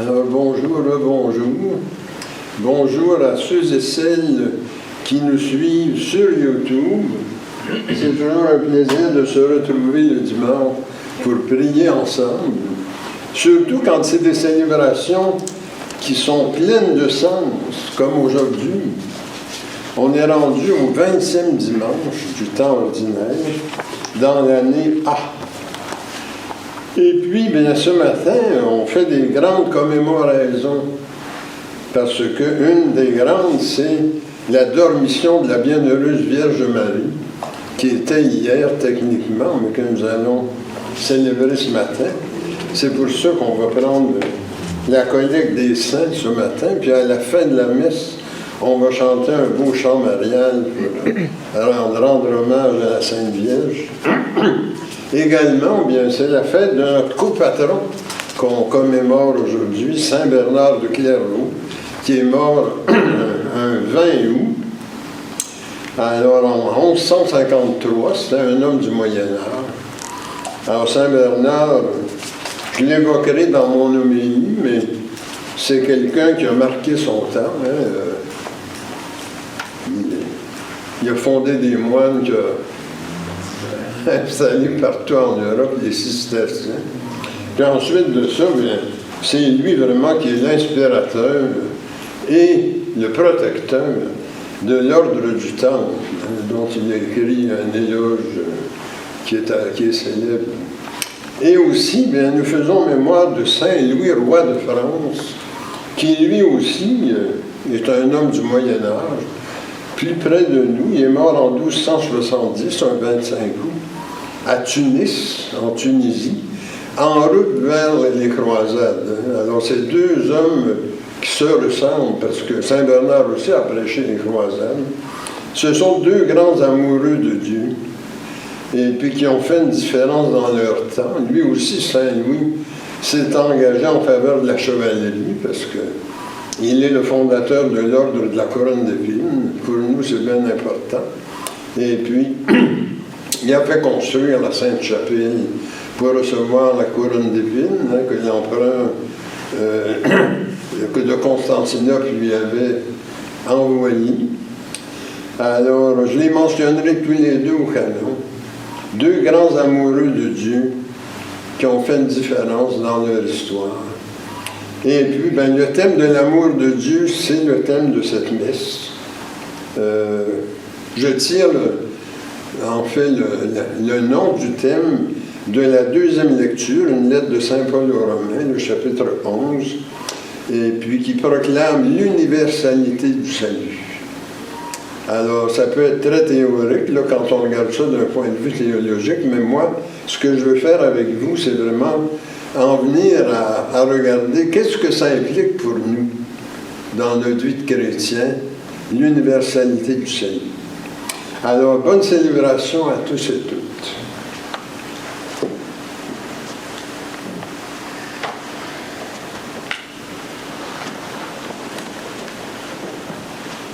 Alors bonjour, bonjour. Bonjour à ceux et celles qui nous suivent sur YouTube. C'est toujours un plaisir de se retrouver le dimanche pour prier ensemble. Surtout quand c'est des célébrations qui sont pleines de sens, comme aujourd'hui. On est rendu au 20e dimanche du temps ordinaire, dans l'année A. Et puis, bien, ce matin, on fait des grandes commémorations, parce qu'une des grandes, c'est la dormition de la bienheureuse Vierge Marie, qui était hier techniquement, mais que nous allons célébrer ce matin. C'est pour ça qu'on va prendre la collecte des saints ce matin, puis à la fin de la messe, on va chanter un beau chant marial pour rendre hommage à la Sainte Vierge. Également, bien, c'est la fête de notre copatron qu'on commémore aujourd'hui, Saint Bernard de Clairvaux, qui est mort un 20 août. Alors, en 1153, c'était un homme du Moyen-Âge. Alors, Saint Bernard, je l'évoquerai dans mon homélie, mais c'est quelqu'un qui a marqué son temps. Il a fondé des moines qui ont installé partout en Europe, les cisterciens. Puis ensuite de ça, c'est lui vraiment qui est l'inspirateur et le protecteur de l'ordre du Temple, dont il a écrit un éloge qui est célèbre. Et aussi, bien, nous faisons mémoire de Saint Louis, roi de France, qui lui aussi est un homme du Moyen-Âge. Plus près de nous, il est mort en 1270, un 25 août, à Tunis, en Tunisie, en route vers les croisades. Alors, c'est deux hommes qui se ressemblent, parce que Saint Bernard aussi a prêché les croisades. Ce sont deux grands amoureux de Dieu, et puis qui ont fait une différence dans leur temps. Lui aussi, Saint Louis, s'est engagé en faveur de la chevalerie, parce que il est le fondateur de l'ordre de la couronne d'épines. Pour nous, c'est bien important. Et puis, il a fait construire la Sainte-Chapelle pour recevoir la couronne d'épines, que l'empereur de Constantinople lui avait envoyée. Alors, je les mentionnerai tous les deux au canon. Deux grands amoureux de Dieu qui ont fait une différence dans leur histoire. Et puis, ben, le thème de l'amour de Dieu, c'est le thème de cette messe. Je tire, en fait, le nom du thème de la deuxième lecture, une lettre de Saint Paul aux Romains, le chapitre 11, et puis qui proclame l'universalité du salut. Alors, ça peut être très théorique, là, quand on regarde ça d'un point de vue théologique, mais moi, ce que je veux faire avec vous, c'est vraiment en venir à regarder qu'est-ce que ça implique pour nous dans notre vie de chrétien, l'universalité du salut. Alors, bonne célébration à tous et toutes.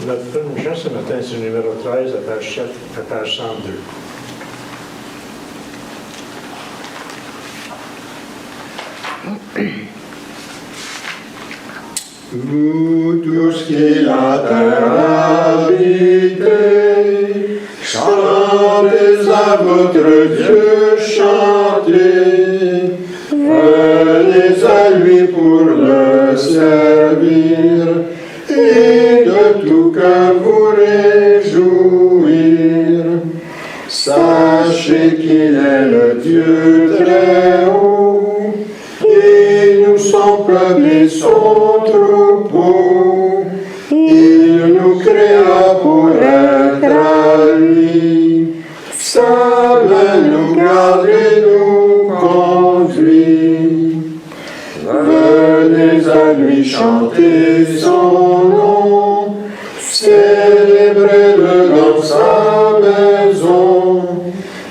Notre premier chant ce matin, c'est le numéro 13, à page 102. Vous tous qui la terre habitez, chantez à votre Dieu, chantez, venez à lui pour le servir, et de tout cœur vous réjouir. Sachez qu'il est le Dieu très haut, et nous son peuple et son troupeau. Il nous créa pour être à lui, sa main nous garde et nous conduit. Venez à lui chanter son nom, célébrez-le dans sa maison,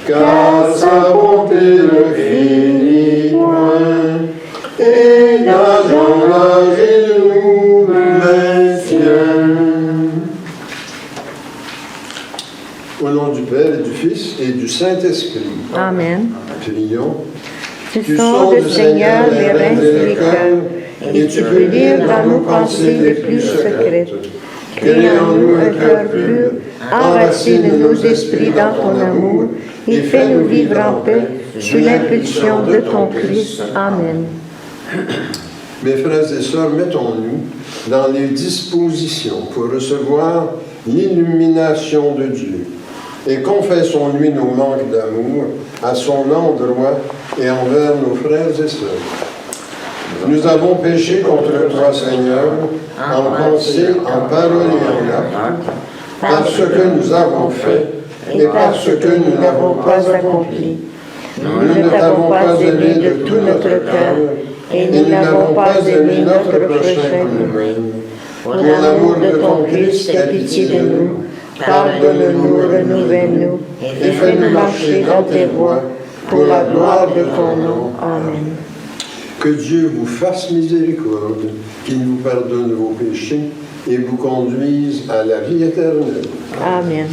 car sa bonté ne finit point, et gageant l'âge il nous maintient. Au nom du Père et du Fils et du Saint-Esprit. Amen. Prions. Tu sondes, Seigneur, les reins et les cœurs, et tu peux lire dans nos pensées les plus secrètes. Crée en nous un cœur pur, enracine nos esprits dans ton amour, et fais-nous vivre en paix sous l'impulsion de ton Christ. Amen. Mes frères et sœurs, mettons-nous dans les dispositions pour recevoir l'illumination de Dieu et confessons-lui nos manques d'amour à son endroit et envers nos frères et sœurs. Nous avons péché contre toi, Seigneur, en pensée, en parole et en acte, par ce que nous avons fait et par ce que nous n'avons pas accompli. Nous ne t'avons pas aimé de tout notre cœur et nous n'avons pas aimé notre prochain que nous-mêmes. Pour l'amour de ton Christ, aie pitié de nous, pardonne-nous, renouvelle-nous et fais-nous marcher dans tes voies pour la gloire de ton nom. Amen. Que Dieu vous fasse miséricorde, qu'il vous pardonne vos péchés et vous conduise à la vie éternelle. Amen.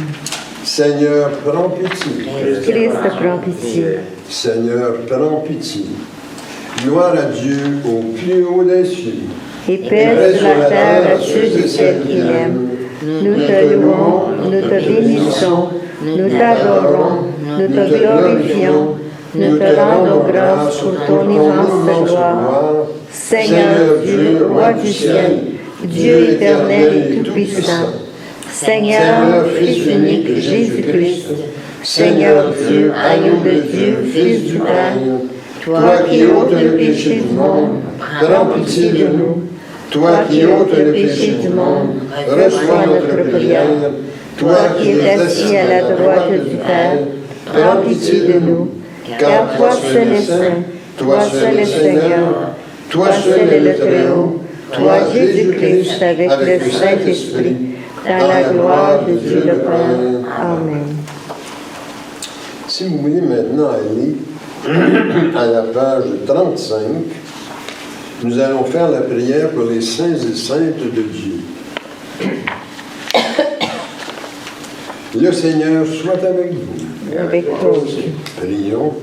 Seigneur, prends pitié. Christ, prends pitié. Seigneur, prends pitié. Gloire à Dieu au plus haut des cieux. Et paix sur la terre à ceux et celles qui l'aiment. Nous te louons, nous te bénissons, nous t'adorons, nous te glorifions, nous te rendons grâce pour ton immense gloire. Seigneur Dieu, roi du ciel, Dieu éternel et tout-puissant, Seigneur, Fils unique Jésus-Christ, Seigneur Dieu, agneau de Dieu, Fils du Père, toi qui ôtes le péché du monde, prends pitié de nous. Toi qui ôtes le péché du monde, reçois notre prière. Toi qui es assis à la droite du Père, prends pitié de nous. Car toi seul es saint, toi seul es Seigneur, toi seul es le Très-Haut, toi Jésus-Christ avec le Saint-Esprit, dans la gloire de Dieu le Père. Amen. Si vous voulez maintenant aller à la page 35, nous allons faire la prière pour les saints et saintes de Dieu. Le Seigneur soit avec vous. Avec toi aussi. Prions.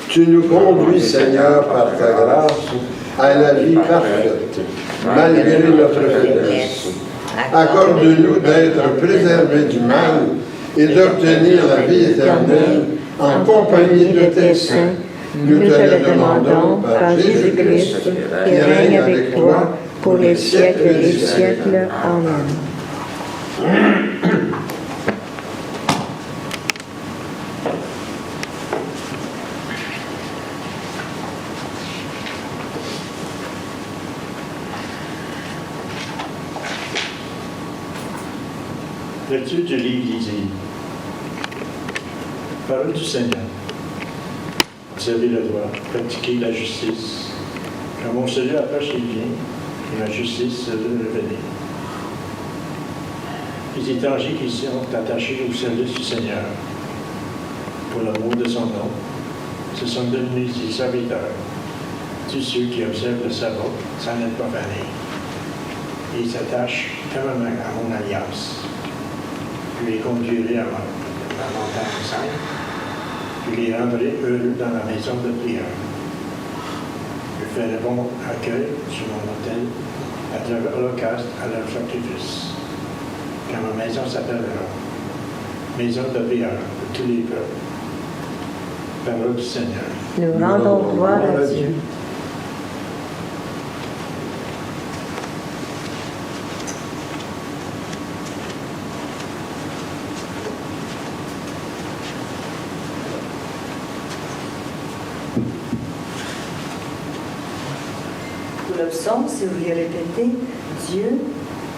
Tu nous conduis, Seigneur, par ta grâce, à la vie parfaite, malgré notre faiblesse. Accorde-nous d'être préservés du mal et d'obtenir la vie éternelle en compagnie de tes saints. Nous te le demandons par Jésus-Christ, qui règne avec toi pour les siècles des siècles. Amen. Lecture du livre d'Isaïe. Parole du Seigneur. Observez le droit, pratiquez la justice. Quand mon salut approche les biens, et ma justice se révéler. Les étrangers qui sont attachés au service du Seigneur, pour l'amour de son nom, se sont devenus des serviteurs. Tous ceux qui observent le sabbat sans être profanés. Ils s'attachent fermement à mon alliance. Je les conduirai à la montagne sainte. Je les rendrai heureux dans la maison de prière. Je ferai bon accueil sur mon autel à travers l'holocauste à leur sacrifice. Car ma maison s'appellera maison de prière pour tous les peuples. Parole du Seigneur. Nous rendons gloire à Dieu. Le psaume, si vous voulez répéter, Dieu,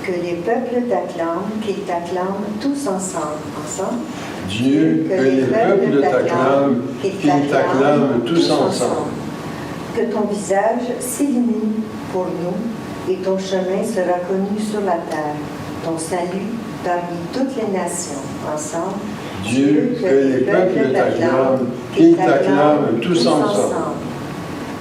que les peuples t'acclament, qu'ils t'acclament tous ensemble. Ensemble. Dieu, que les peuples t'acclament, qu'ils t'acclament tous ensemble. Que ton visage s'illumine pour nous et ton chemin sera connu sur la terre, ton salut parmi toutes les nations. Ensemble. Dieu, que les peuples t'acclament, qu'ils t'acclament tous ensemble.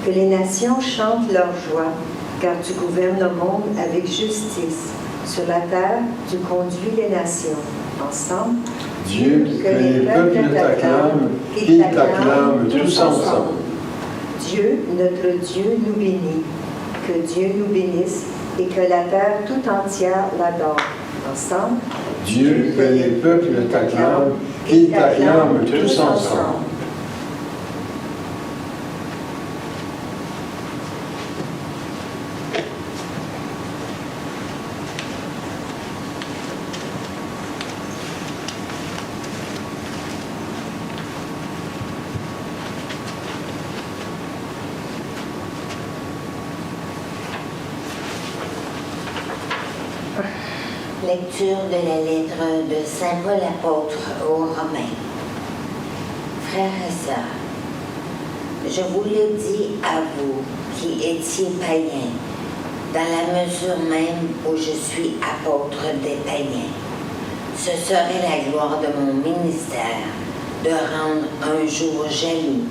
Que les nations chantent leur joie, car tu gouvernes le monde avec justice. Sur la terre, tu conduis les nations. Ensemble. Dieu, que les peuples t'acclament, qu'ils t'acclament tous ensemble. Dieu, notre Dieu, nous bénit. Que Dieu nous bénisse et que la terre tout entière l'adore. Ensemble, Dieu, que les peuples t'acclament, qu'ils t'acclament tous ensemble. Lecture de la lettre de Saint Paul apôtre aux Romains. Frères et sœurs, je vous le dis à vous qui étiez païens, dans la mesure même où je suis apôtre des païens. Ce serait la gloire de mon ministère de rendre un jour jaloux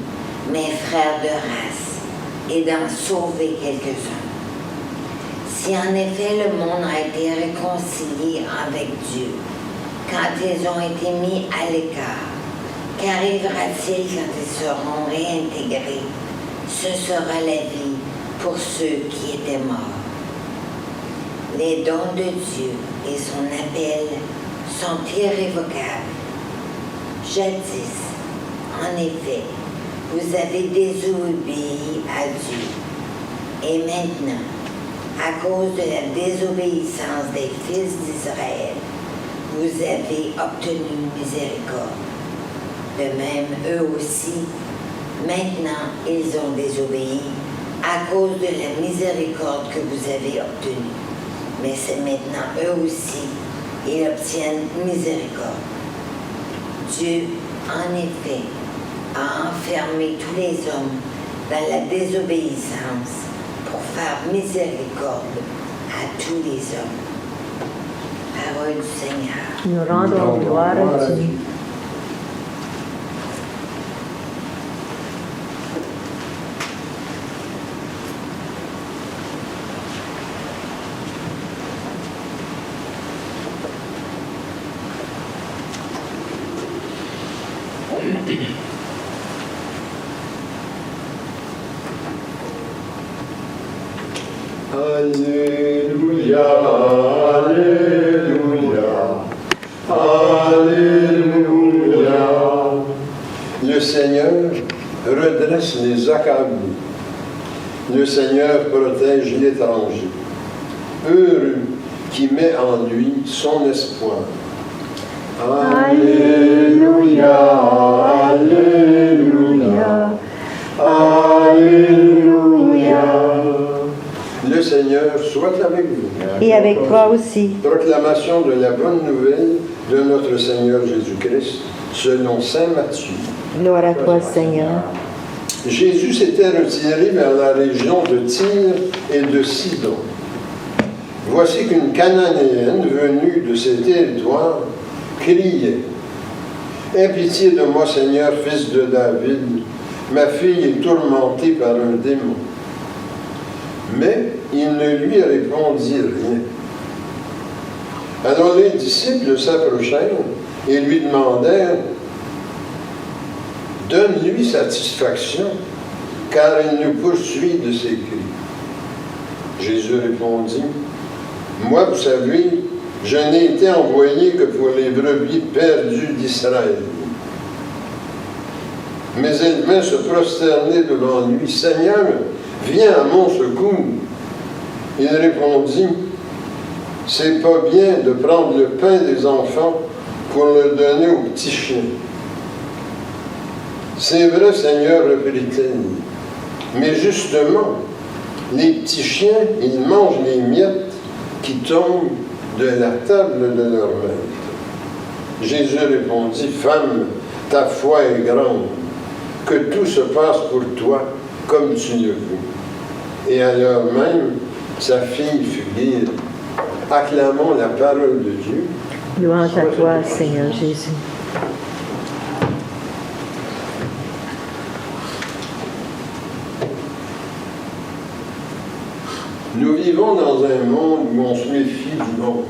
mes frères de race et d'en sauver quelques-uns. Si en effet le monde a été réconcilié avec Dieu, quand ils ont été mis à l'écart, qu'arrivera-t-il quand ils seront réintégrés? Ce sera la vie pour ceux qui étaient morts. Les dons de Dieu et son appel sont irrévocables. Jadis, en effet, vous avez désobéi à Dieu. Et maintenant, à cause de la désobéissance des fils d'Israël, vous avez obtenu miséricorde. De même, eux aussi, maintenant, ils ont désobéi à cause de la miséricorde que vous avez obtenue. Mais c'est maintenant, eux aussi, ils obtiennent miséricorde. Dieu, en effet, a enfermé tous les hommes dans la désobéissance pour faire miséricorde à tous les hommes. Parole du Seigneur. Nous rendons gloire à Dieu. Alléluia, Alléluia, Alléluia. Le Seigneur redresse les accablés. Le Seigneur protège l'étranger. Heureux qui met en lui son espoir. Alléluia, Alléluia, Alléluia. Le Seigneur soit avec vous. Et avec toi aussi. Proclamation de la bonne nouvelle de notre Seigneur Jésus-Christ, selon saint Matthieu. Gloire à toi, Seigneur. Jésus s'était retiré vers la région de Tyr et de Sidon. Voici qu'une Cananéenne venue de ces territoires criait « Aie pitié de moi, Seigneur, fils de David, ma fille est tourmentée par un démon. » Mais il ne lui répondit rien. Alors les disciples s'approchèrent et lui demandèrent « Donne-lui satisfaction, car il nous poursuit de ses cris. » Jésus répondit « Moi, vous savez, je n'ai été envoyé que pour les brebis perdues d'Israël. » Mais elle vint se prosterner devant lui. « Seigneur, viens à mon secours. » Il répondit, « C'est pas bien de prendre le pain des enfants pour le donner aux petits chiens. » « C'est vrai, Seigneur, reprit-elle, mais justement, les petits chiens, ils mangent les miettes qui tombent de la table de leur maître. » Jésus répondit, « Femme, ta foi est grande, que tout se passe pour toi comme tu le veux. » Et à l'heure même, sa fille fut guérie. Acclamons la parole de Dieu. Louange à toi, Seigneur Jésus. Nous vivons dans un monde où on se méfie du monde.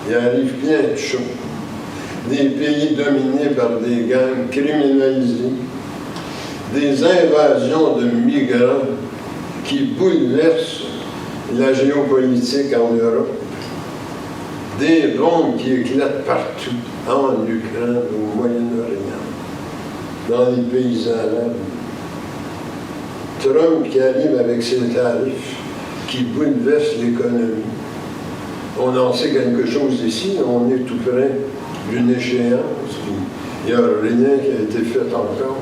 Il arrive plein de choses. Des pays dominés par des gangs criminalisés, des invasions de migrants qui bouleverse la géopolitique en Europe, des bombes qui éclatent partout, en Ukraine, au Moyen-Orient, dans les pays arabes. Trump qui arrive avec ses tarifs qui bouleversent l'économie. On en sait quelque chose ici, on est tout près d'une échéance. Il n'y a rien qui a été fait encore.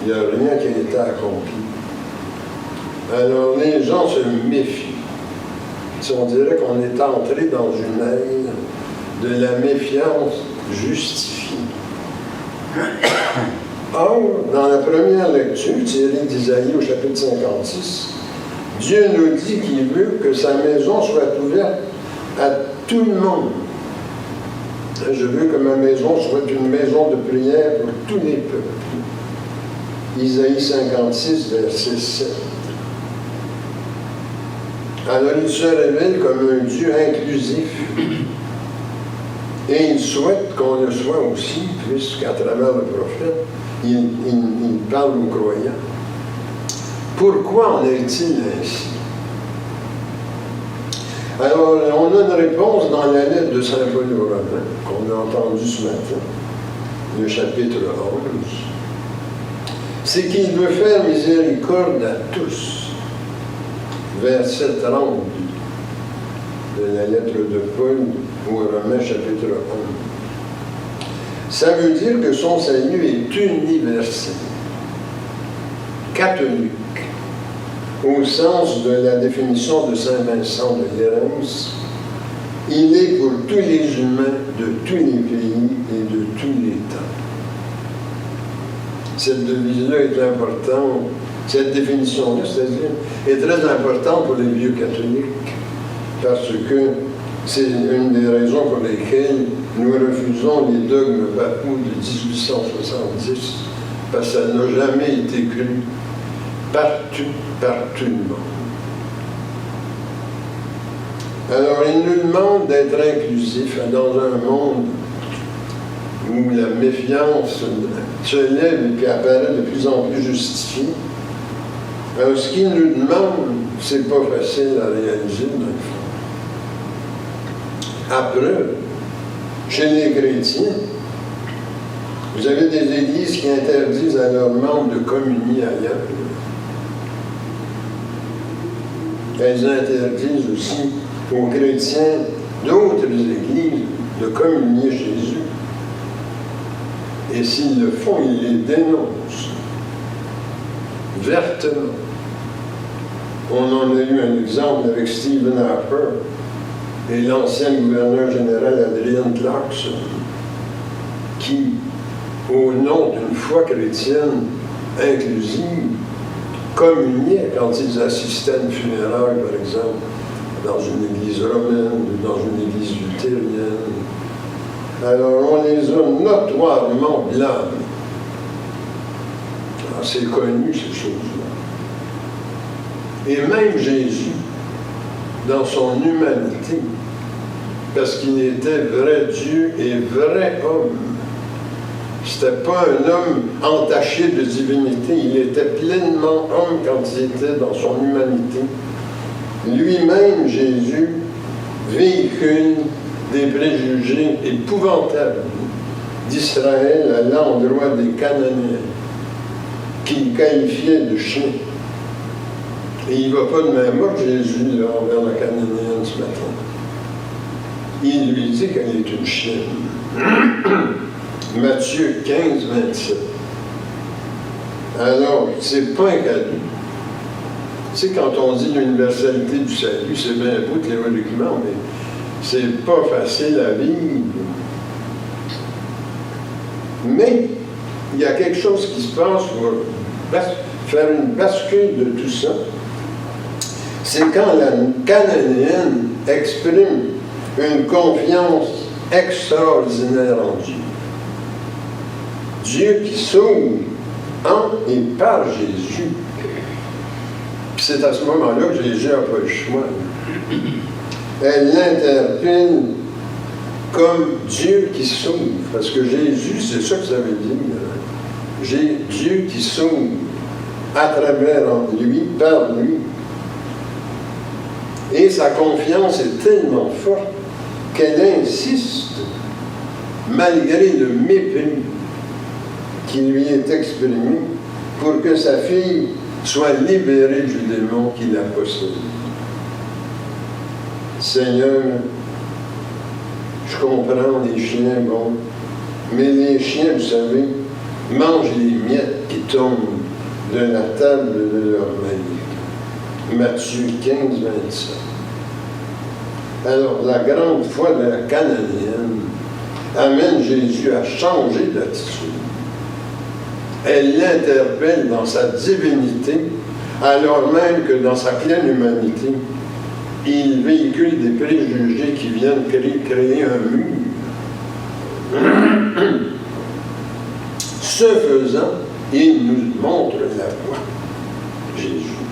Il n'y a rien qui a été accompli. Alors les gens se méfient. On dirait qu'on est entré dans une ère de la méfiance justifiée. Or, dans la première lecture, tirée d'Isaïe au chapitre 56, Dieu nous dit qu'il veut que sa maison soit ouverte à tout le monde. Je veux que ma maison soit une maison de prière pour tous les peuples. Isaïe 56, verset 7. Alors il se révèle comme un Dieu inclusif. Et il souhaite qu'on le soit aussi, puisqu'à travers le prophète, il parle aux croyants. Pourquoi en est-il ainsi? Alors, on a une réponse dans la lettre de Saint Paul aux Romains, qu'on a entendue ce matin, le chapitre 11. C'est qu'il veut faire miséricorde à tous. Verset 30 de la lettre de Paul aux Romains, chapitre 11. Ça veut dire que son salut est universel, catholique, au sens de la définition de Saint Vincent de Lérins. Il est pour tous les humains de tous les pays et de tous les temps. Cette devise-là est importante, cette définition-là, c'est-à-dire, est très importante pour les vieux catholiques, parce que c'est une des raisons pour lesquelles nous refusons les dogmes papaux de 1870, parce que ça n'a jamais été cru par tout le monde. Alors, il nous demande d'être inclusif dans un monde où la méfiance se lève et puis apparaît de plus en plus justifiée. Alors, ce qu'il nous demande, c'est pas facile à réaliser, dans le fond. Après, chez les chrétiens, vous avez des églises qui interdisent à leurs membres de communier ailleurs. Elles interdisent aussi aux chrétiens d'autres églises de communier chez eux. Et s'ils le font, ils les dénoncent vertement. On en a eu un exemple avec Stephen Harper et l'ancien gouverneur général Adrian Clarkson, qui, au nom d'une foi chrétienne inclusive, communiaient quand ils assistaient à une funéraille, par exemple, dans une église romaine ou dans une église luthérienne. Alors, on les a notoirement blâmés. C'est connu, ces choses-là. Et même Jésus, dans son humanité, parce qu'il était vrai Dieu et vrai homme, c'était pas un homme entaché de divinité, il était pleinement homme quand il était dans son humanité. Lui-même, Jésus, véhicule des préjugés épouvantables d'Israël à l'endroit des Cananéens, qu'il qualifiait de chiens. Et il ne va pas de main morte, Jésus, là, envers la Cananéenne ce matin. Il lui dit qu'elle est une chienne. Matthieu 15, 27. Alors, c'est pas un cadeau. Tu sais, quand on dit l'universalité du salut, c'est bien beau théoriquement, mais c'est pas facile à vivre. Mais il y a quelque chose qui se passe pour faire une bascule de tout ça. C'est quand la Cananéenne exprime une confiance extraordinaire en Dieu. Dieu qui sauve en et par Jésus. Puis c'est à ce moment-là que Jésus n'a pas le choix. Elle l'interpelle comme Dieu qui sauve. Parce que Jésus, c'est ça que ça veut dire. J'ai Dieu qui sauve. à travers lui, par lui. Et sa confiance est tellement forte qu'elle insiste, malgré le mépris qui lui est exprimé, pour que sa fille soit libérée du démon qui la possède. Seigneur, je comprends les chiens, bon, mais les chiens, vous savez, mangent les miettes qui tombent de la table de leur maître. Matthieu 15, 27. Alors, la grande foi de la Cananéenne amène Jésus à changer d'attitude. Elle l'interpelle dans sa divinité, alors même que dans sa pleine humanité, il véhicule des préjugés qui viennent créer un mur. Ce faisant, il nous montre la voie, Jésus.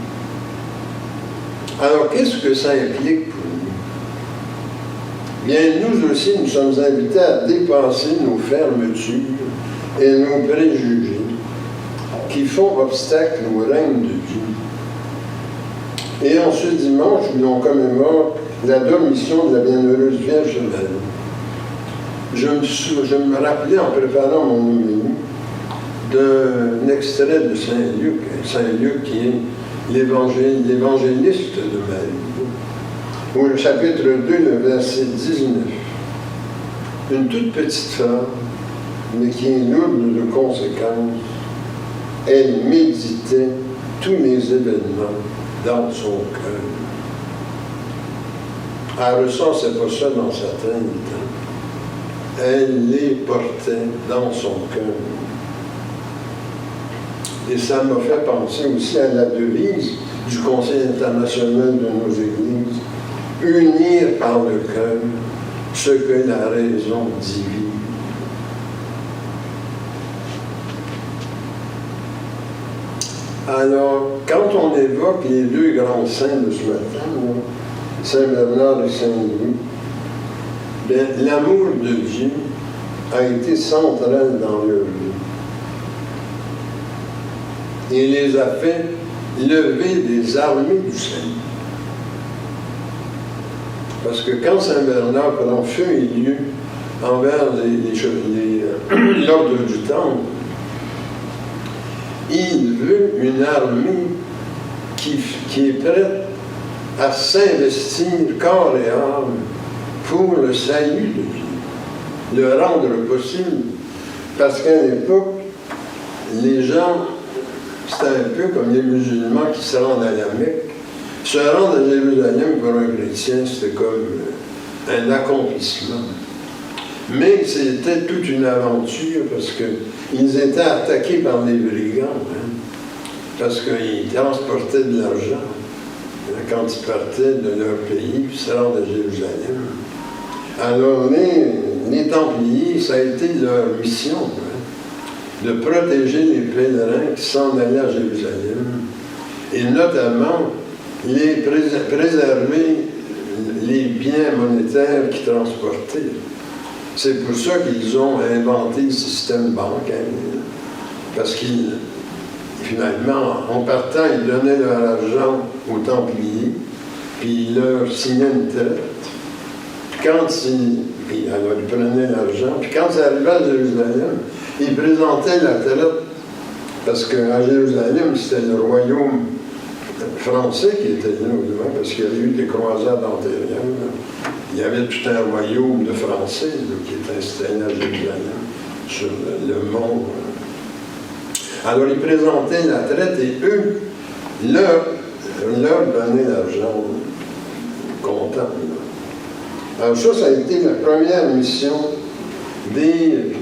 Alors, qu'est-ce que ça implique pour nous? Bien, nous aussi, nous sommes invités à dépasser nos fermetures et nos préjugés qui font obstacle au règne de Dieu. Et en ce dimanche, où l'on commémore la dormition de la bienheureuse Vierge Marie, je me rappelais en préparant mon homélie d'un extrait de Saint-Luc qui est l'évangéliste de Marie, au chapitre 2, le verset 19. Une toute petite phrase, mais qui est lourde de conséquences. Elle méditait tous les événements dans son cœur. Elle ne ressentait pas ça dans sa tête. Elle les portait dans son cœur. Et ça m'a fait penser aussi à la devise du Conseil international de nos églises, unir par le cœur ce que la raison divine. Alors, quand on évoque les deux grands saints de ce matin, Saint Bernard et Saint Louis, l'amour de Dieu a été central dans leur vie. Il les a fait lever des armées du Seigneur. Parce que quand Saint Bernard prend feu et lieu envers l'ordre du temple, il veut une armée qui est prête à s'investir corps et âme pour le salut de Dieu, le rendre possible. Parce qu'à l'époque, les gens, c'était un peu comme les musulmans qui se rendent à la Mecque. Se rendre à Jérusalem pour un chrétien, c'était comme un accomplissement. Mais c'était toute une aventure parce qu'ils étaient attaqués par les brigands, parce qu'ils transportaient de l'argent quand ils partaient de leur pays puis se rendent à Jérusalem. Alors les Templiers, ça a été leur mission, de protéger les pèlerins qui s'en allaient à Jérusalem et notamment préserver les biens monétaires qu'ils transportaient. C'est pour ça qu'ils ont inventé le système bancaire. Parce qu'ils, finalement, en partant, ils donnaient leur argent aux Templiers, puis ils leur signaient une traite. Alors ils prenaient l'argent, puis quand ils arrivaient à Jérusalem, ils présentaient la traite, parce qu'à Jérusalem, c'était le royaume français qui était là au devant, parce qu'il y avait eu des croisades antérieures. Il y avait tout un royaume de Français qui était installé à Jérusalem, sur le mont. Alors, ils présentaient la traite et eux leur donnaient l'argent comptant. Alors, ça a été la première mission des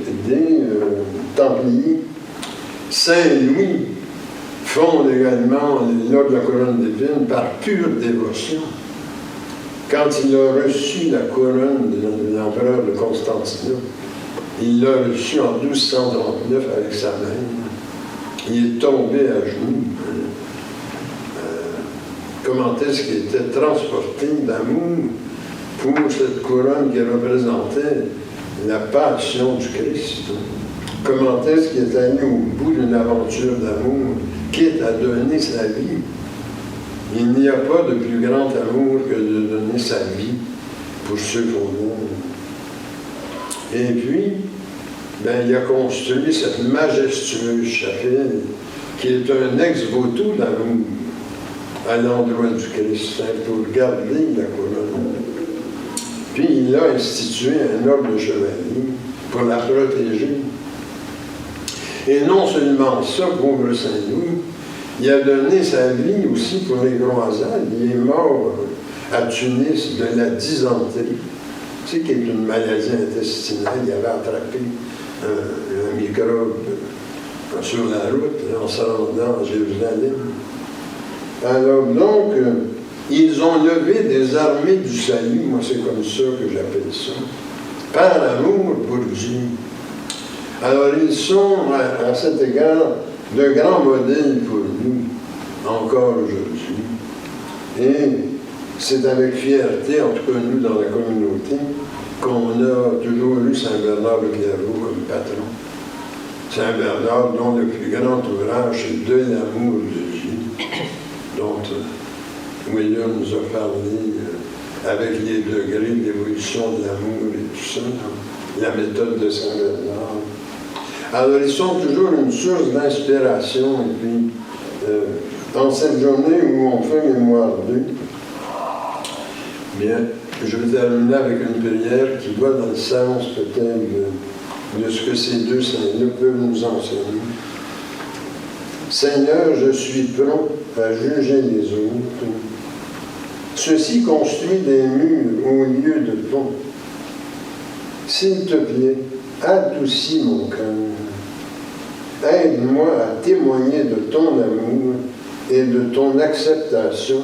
Templiers. Saint-Louis fonde également l'ordre de la couronne d'épines par pure dévotion. Quand il a reçu la couronne de l'empereur de Constantinople, il l'a reçue en 1239 avec sa main. Il est tombé à genoux. Comment est-ce qu'il était transporté d'amour pour cette couronne qui représentait la passion du Christ? Comment est-ce qu'il est allé au bout d'une aventure d'amour, quitte à donner sa vie? Il n'y a pas de plus grand amour que de donner sa vie pour ceux qu'on aime. Et puis, il a construit cette majestueuse chapelle qui est un ex-voto d'amour à l'endroit du Christ, pour garder la couronne. Puis il a institué un ordre de chevaliers pour la protéger. Et non seulement ça, pauvre Saint-Louis, il a donné sa vie aussi pour les croisades. Il est mort à Tunis de la dysenterie, tu sais, qui est une maladie intestinale. Il avait attrapé un microbe sur la route en se rendant à Jérusalem. Alors donc, ils ont levé des armées du salut, moi c'est comme ça que j'appelle ça, par amour pour Dieu. Alors ils sont, à cet égard, de grands modèles pour nous, encore aujourd'hui. Et c'est avec fierté, en tout cas nous dans la communauté, qu'on a toujours eu Saint-Bernard de Clairvaux comme patron. Saint-Bernard, dont le plus grand ouvrage, c'est De l'amour de Dieu, dont William nous a parlé avec les degrés d'évolution de l'amour et tout ça, la méthode de Saint-Bernard. Alors, ils sont toujours une source d'inspiration. Et puis, dans cette journée où on fait mémoire d'eux, bien, je vais terminer avec une prière qui va dans le sens peut-être de ce que ces deux saints-là peuvent nous enseigner. Seigneur, je suis prompt à juger les autres. Ceux-ci construisent des murs au lieu de ponts. S'il te plaît, adoucis mon cœur. Aide-moi à témoigner de ton amour et de ton acceptation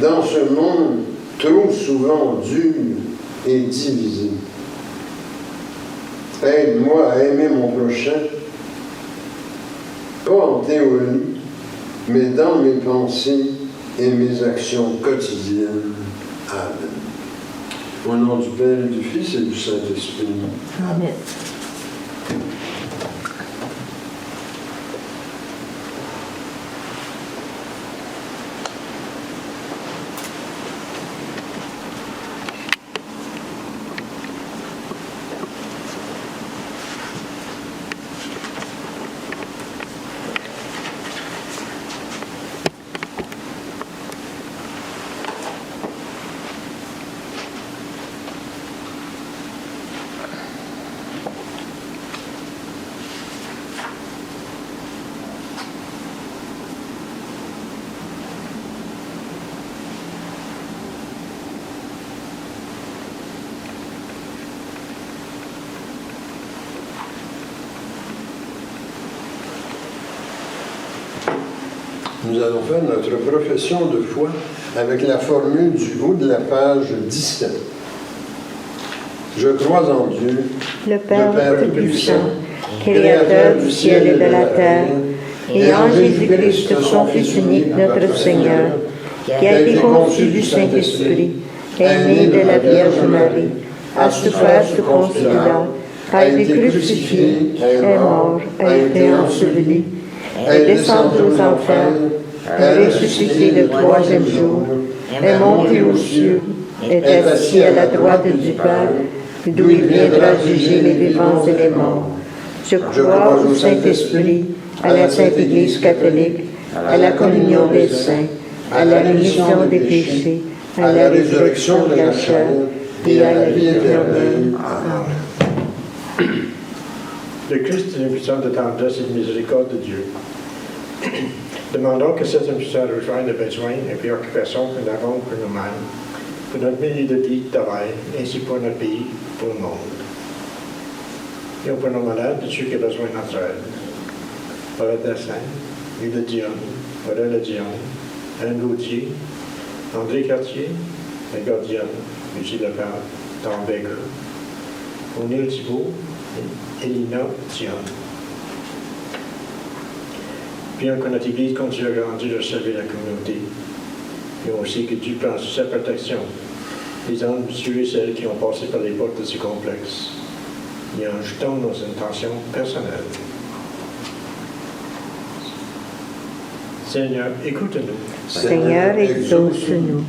dans ce monde trop souvent dur et divisé. Aide-moi à aimer mon prochain, pas en théorie, mais dans mes pensées et mes actions quotidiennes. Amen. Au nom du Père, et du Fils et du Saint-Esprit. Amen. Nous allons faire notre profession de foi avec la formule du haut de la page 17. Je crois en Dieu, Le Père Tout-Puissant, Créateur du ciel et de la terre, et en Jésus-Christ, son Fils unique, notre Seigneur, qui a été conçu du Saint-Esprit, est né de la Vierge Marie, a souffert sous Ponce Pilate, a été crucifié, est mort, a été enseveli, est descendu aux enfers, est ressuscité le troisième jour, est monté aux cieux, est assis à la droite du Père, d'où il viendra juger les vivants et les morts. Je crois au Saint-Esprit, à la Sainte Église catholique, à la communion des saints, à la rémission des péchés, à la résurrection de la chair et à la vie éternelle. Amen. Le Christ est une puissance de tendresse et de miséricorde de Dieu. Demandons que cette puissance rejoigne les besoins et préoccupations que nous avons pour nous-mêmes, pour notre milieu de vie, de travail, ainsi pour notre pays, pour le monde. Et pour nos malades, de ceux qui ont besoin de notre aide. Paulette Dassin, Lille Dion, Aurèle Dion, Anne Gauthier, André Cartier, Edgar Dion, Lucie Lepage, Tom Baker, O'Neill Thibault, Elina Dion. Prions que notre Église continue à grandir et à servir la communauté. Et aussi que Dieu prenne sous sa protection les âmes, ceux et celles qui ont passé par les portes de ce complexe. et ajoutons nos intentions personnelles. Seigneur, écoute-nous. Seigneur, exauce-nous.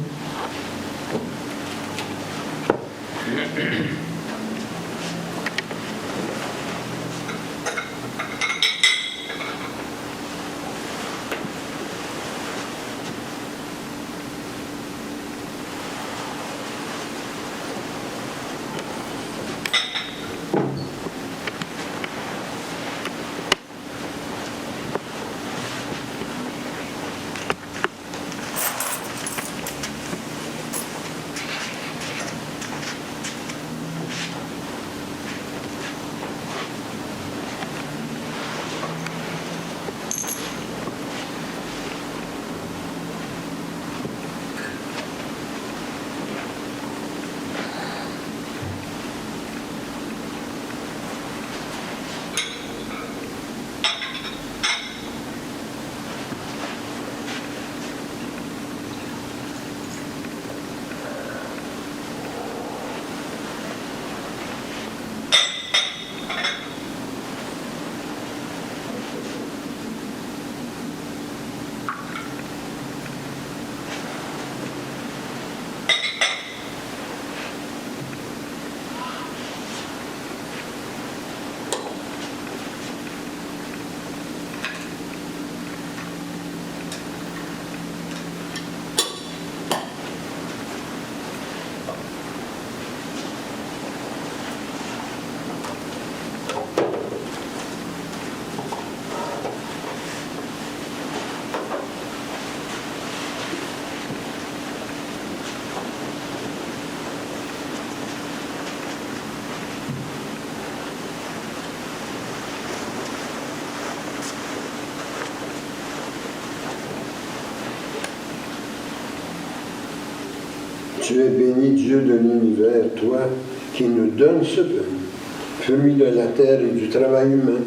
Tu es béni, Dieu de l'univers, toi qui nous donnes ce pain, fruit de la terre et du travail humain.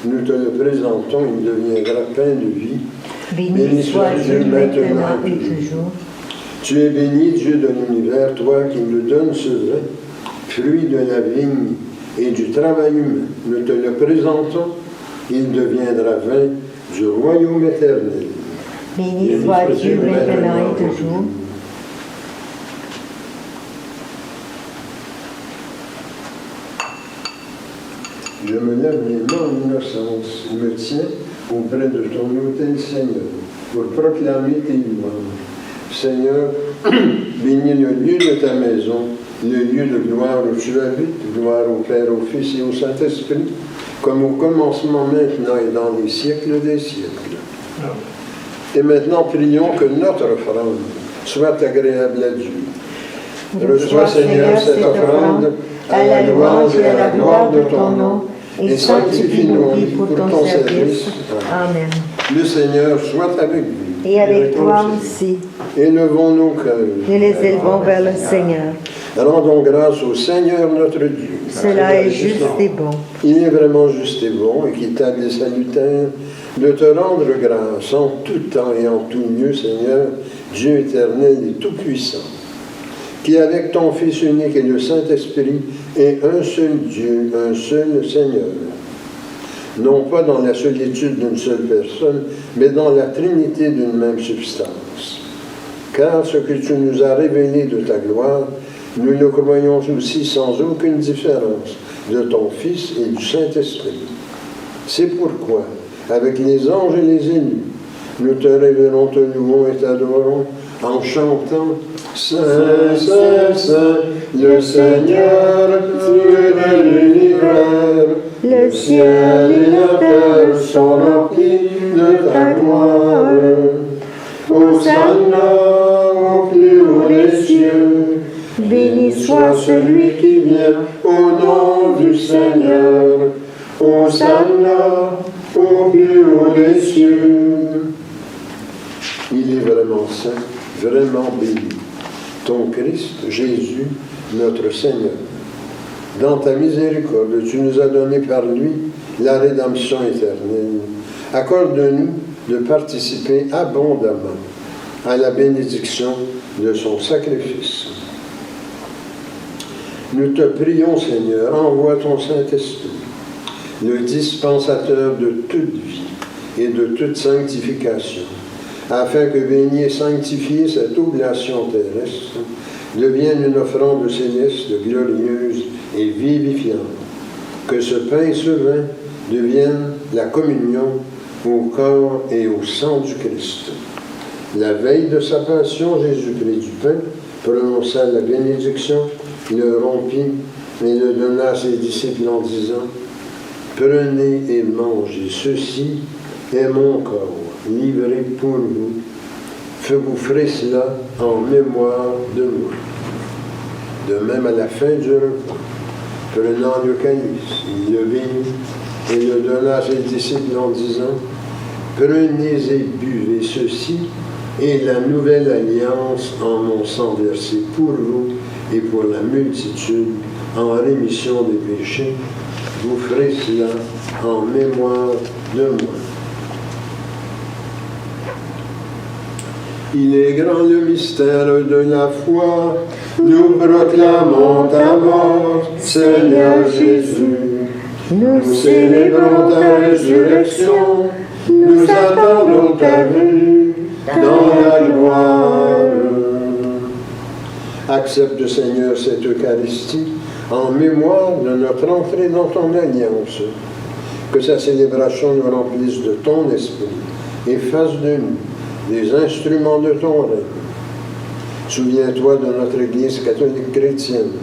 Nous te le présentons, il deviendra pain de vie. Béni soit Dieu maintenant et toujours. Tu es béni, Dieu de l'univers, toi qui nous donnes ce vin, fruit de la vigne et du travail humain. Nous te le présentons, il deviendra vin du royaume éternel. Béni soit Dieu maintenant et toujours. Je me lève les mains en innocence, me tiens auprès de ton autel, Seigneur, pour proclamer tes louanges. Seigneur, bénis le lieu de ta maison, le lieu de gloire où tu habites, gloire au Père, au Fils et au Saint-Esprit, comme au commencement, maintenant et dans les siècles des siècles. Et maintenant, prions que notre offrande soit agréable à Dieu. Reçois, Seigneur, cette offrande à la louange et à la gloire de ton nom, et sanctifie nos vies pour ton service. Amen. Le Seigneur soit avec vous. Et avec toi aussi. Élevons nos cœurs. Nous les élevons vers le Seigneur. Rendons grâce au Seigneur notre Dieu. Cela est juste et bon. Il est vraiment juste et bon, équitable et salutaire, de te rendre grâce en tout temps et en tout lieu, Seigneur, Dieu éternel et tout-puissant, qui avec ton Fils unique et le Saint-Esprit est un seul Dieu, un seul Seigneur. Non pas dans la solitude d'une seule personne, mais dans la Trinité d'une même substance. Car ce que tu nous as révélé de ta gloire, nous le croyons aussi sans aucune différence de ton Fils et du Saint-Esprit. C'est pourquoi, avec les anges et les élus, nous te révérons, te louons et t'adorons en chantant « Saint, Saint, Saint, le Seigneur, Dieu de l'univers, le ciel et la terre sont remplis de ta gloire. Hosanna au plus haut des cieux, béni soit celui qui vient au nom du Seigneur. Hosanna au plus haut des cieux. » Il est vraiment saint, vraiment béni, ton Christ, Jésus, notre Seigneur. Dans ta miséricorde, tu nous as donné par lui la rédemption éternelle. Accorde-nous de participer abondamment à la bénédiction de son sacrifice. Nous te prions, Seigneur, envoie ton Saint-Esprit, le dispensateur de toute vie et de toute sanctification, afin que béni et sanctifié cette oblation terrestre devienne une offrande céleste, glorieuse et vivifiante. Que ce pain et ce vin deviennent la communion au corps et au sang du Christ. La veille de sa passion, Jésus prit du pain, prononça la bénédiction, le rompit et le donna à ses disciples en disant « Prenez et mangez, ceci est mon corps, livré pour vous. Vous ferez cela en mémoire de moi. » De même, à la fin du repas, prenant le calice, il le bénit et le donna à ses disciples en disant « Prenez et buvez, ceci est la nouvelle alliance en mon sang versé pour vous et pour la multitude en rémission des péchés. Vous ferez cela en mémoire de moi. » Il est grand le mystère de la foi, nous proclamons ta mort, Seigneur Jésus. Nous célébrons ta résurrection, nous attendons ta venue dans la gloire. Accepte, Seigneur, cette Eucharistie en mémoire de notre entrée dans ton alliance. Que sa célébration nous remplisse de ton esprit et fasse de nous des instruments de ton règne. Souviens-toi de notre Église catholique chrétienne,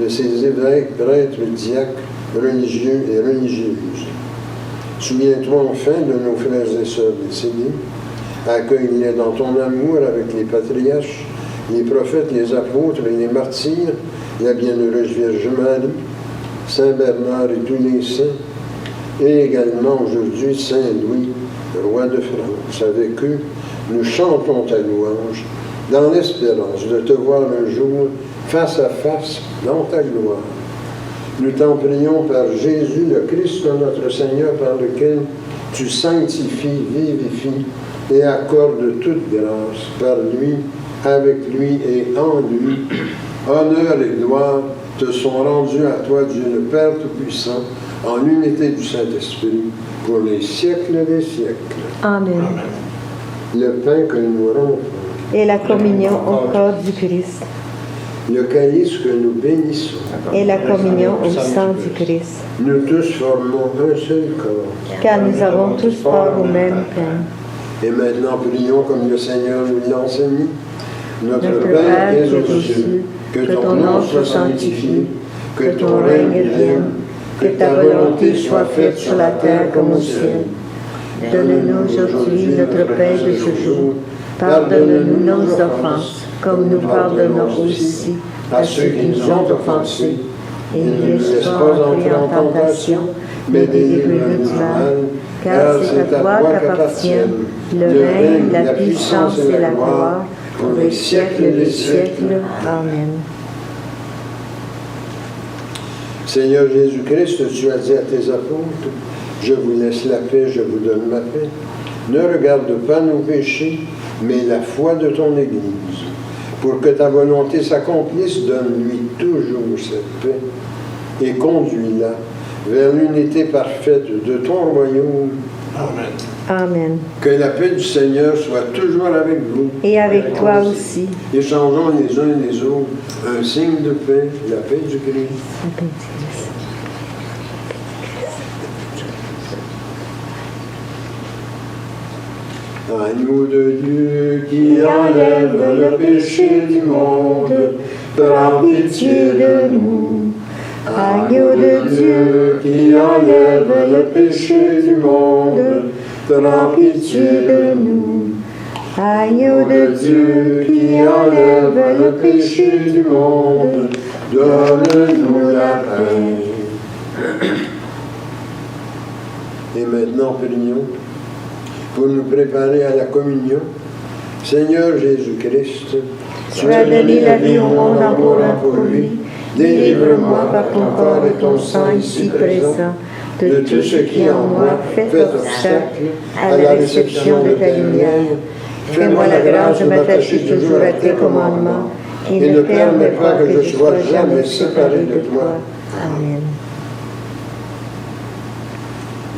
de ses évêques, prêtres, diacres, religieux et religieuses. Souviens-toi enfin de nos frères et sœurs décédés. Accueille-les dans ton amour avec les patriarches, les prophètes, les apôtres et les martyrs, la bienheureuse Vierge Marie, Saint Bernard et tous les saints, et également aujourd'hui Saint Louis, roi de France. Avec eux, nous chantons ta louange, dans l'espérance de te voir un jour face à face dans ta gloire. Nous t'en prions par Jésus, le Christ, notre Seigneur, par lequel tu sanctifies, vivifies et accordes toute grâce, par lui, avec lui et en lui. Honneur et gloire te sont rendus à toi, Dieu le Père Tout-Puissant, en l'unité du Saint-Esprit, pour les siècles des siècles. Amen. Le pain que nous rompons Et la communion au corps du Christ. Le calice que nous bénissons. Et la communion au sang du Christ. Nous tous formons un seul corps. Car nous avons tous part au même pain. Et maintenant, prions comme le Seigneur nous l'a enseigné. Notre Notre Père qui es aux aux cieux, que ton nom soit sanctifié, que ton règne vienne, que ta volonté soit faite sur la terre comme au ciel. Donne-nous aujourd'hui notre pain de ce jour. Pardonne-nous nos offenses, comme nous pardonnons aussi à ceux qui nous ont offensés. Et ne nous laisse pas entrer en tentation, mais délivre-nous du mal, car c'est à toi qu'appartiennent le règne, la puissance et la gloire, pour les siècles des siècles. Amen. Seigneur Jésus-Christ, tu as dit à tes apôtres, je vous laisse la paix, je vous donne ma paix. Ne regarde pas nos péchés, mais la foi de ton Église. Pour que ta volonté s'accomplisse, donne-lui toujours cette paix et conduis-la vers l'unité parfaite de ton royaume. Amen. Amen. Que la paix du Seigneur soit toujours avec vous. Et avec toi aussi. Échangeons les uns les autres un signe de paix, la paix du Christ. La paix du Christ. Agneau de Dieu qui enlève le péché du monde, prends pitié de nous. Agneau de Dieu qui enlève le péché du monde, prends pitié de nous. Agneau de Dieu qui enlève le péché du monde, donne-nous la paix. Et maintenant, prions pour nous préparer à la communion. Seigneur Jésus-Christ, tu as donné la vie au monde en mourant pour lui. Délivre-moi par ton corps et ton sang ici présent de tout ce qui en moi fait obstacle à la réception de ta lumière. Fais-moi la grâce de m'attacher toujours à tes commandements et ne permets pas que je sois jamais séparé de toi. Amen.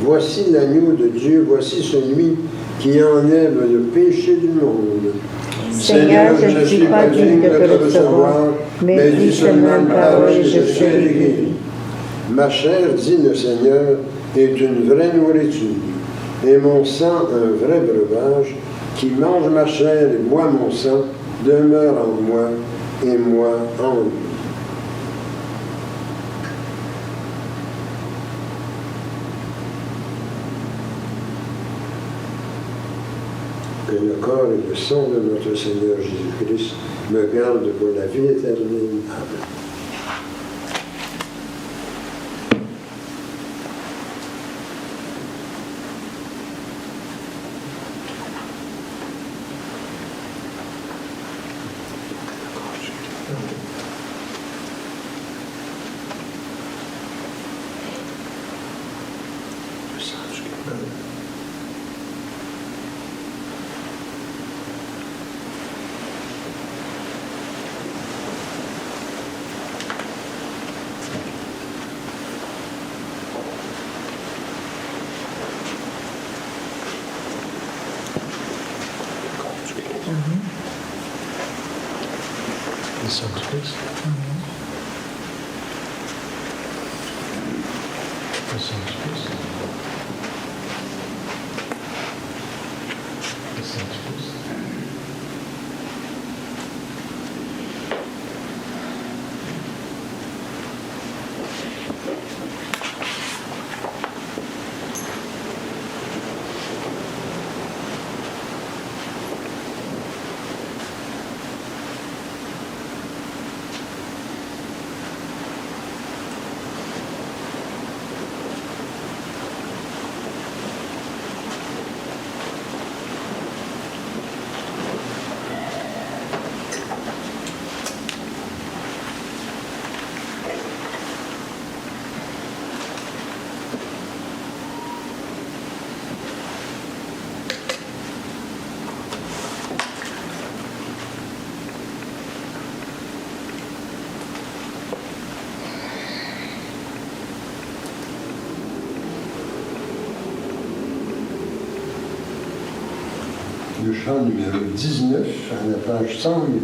Voici l'agneau de Dieu, voici celui qui enlève le péché du monde. Seigneur, je ne suis pas digne de te recevoir, mais dis seulement une parole et je serai guéri. Ma chair, dit le Seigneur, est une vraie nourriture, et mon sang un vrai breuvage, qui mange ma chair et boit mon sang, demeure en moi, et moi en lui. Que le corps et le sang de notre Seigneur Jésus-Christ me gardent pour la vie éternelle. Amen. Le sang de Christ. Le sang de Christ. Le sang de Christ. Le chant numéro 19, à la page 108.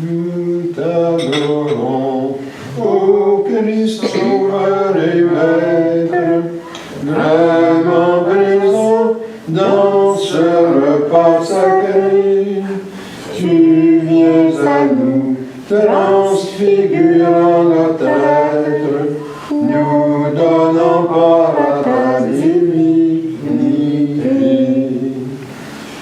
Nous t'adorons, ô Christ, Sauveur et Maître, vraiment présent dans ce repas sacré. Tu viens à nous, transfigurant notre être, nous donnant part à ta divinité.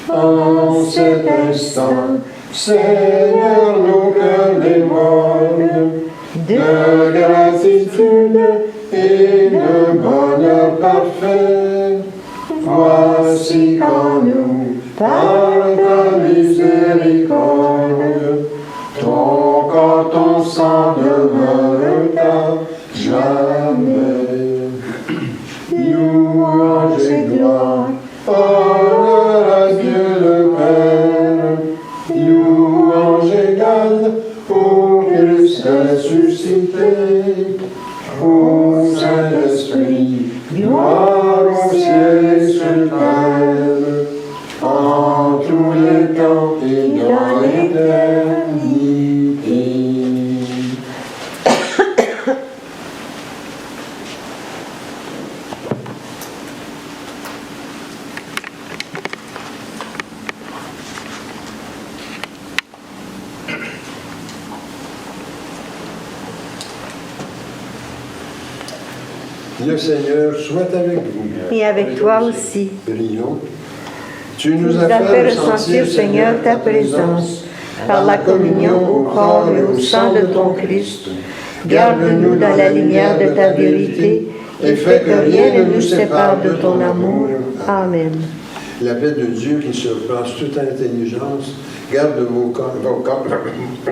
En cet instant, Seigneur, nos cœurs débordent de gratitude et de bonheur parfait. Voici qu'en nous, par ta miséricorde, ton corps, ton sang demeurent à jamais. Louange et gloire, honneur à Dieu le Père, louange égale au Christ ressuscité, au Saint-Esprit, gloire au ciel et sur terre, en tous les temps et dans l'éternité. Le Seigneur soit avec vous. Et avec toi aussi. Prions. Tu nous Nous as as fait ressentir, Seigneur, ta présence par la communion au corps et au sang de ton Christ. Garde-nous dans la lumière de ta vérité et fais que rien ne nous sépare de ton amour. Amen. La paix de Dieu qui surpasse toute intelligence, garde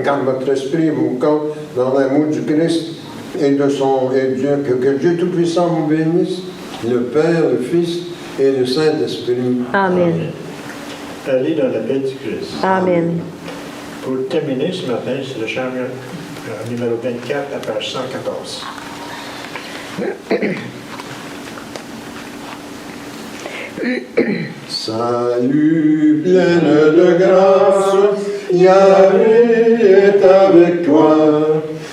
garde votre esprit et vos corps dans l'amour du Christ et de son Dieu. Que Dieu Tout-Puissant vous bénisse, le Père, le Fils et le Saint-Esprit. Amen. Allez dans la paix du Christ. Amen. Pour terminer ce matin, c'est le chant numéro 24, à page 114. Salut, pleine de grâce, Yahvé est avec toi.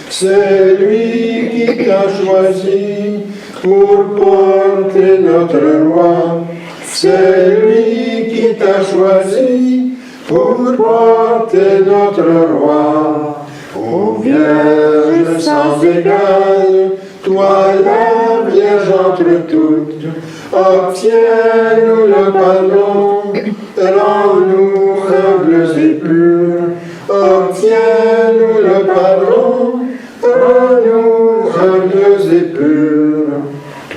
C'est lui qui t'a choisi pour porter notre roi. C'est lui qui t'a choisi pour porter notre roi. Ô Vierge sans égale, toi la Vierge entre toutes, obtiens-nous le pardon, rends-nous humbles et purs. Obtiens-nous le pardon, rends-nous humbles et purs.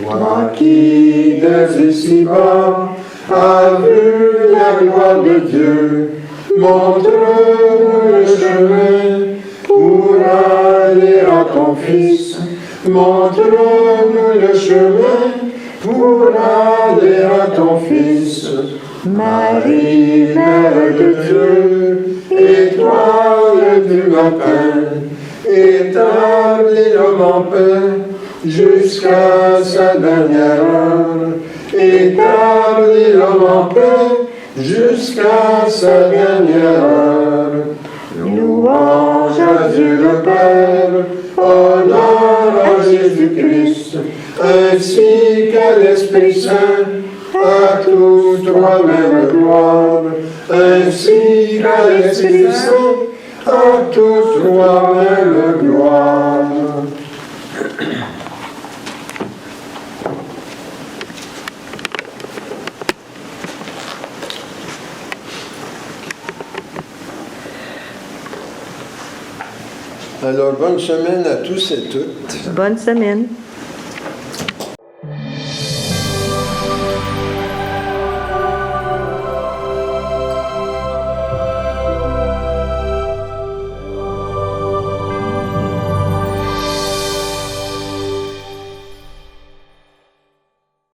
Toi qui dès ici-bas as vu la gloire de Dieu, montre-nous le chemin pour aller à ton Fils. Montre-nous le chemin pour aller à ton Fils. Marie, Mère de Dieu, étoile du matin, établis l'homme en paix jusqu'à sa dernière heure. Établis l'homme en paix jusqu'à sa dernière heure. Louange à Dieu le Père, honneur à Jésus-Christ, ainsi qu'à l'Esprit Saint, à tous trois même gloire, ainsi qu'à l'Esprit Saint, à tous trois même gloire. Alors, bonne semaine à tous et toutes. Bonne semaine.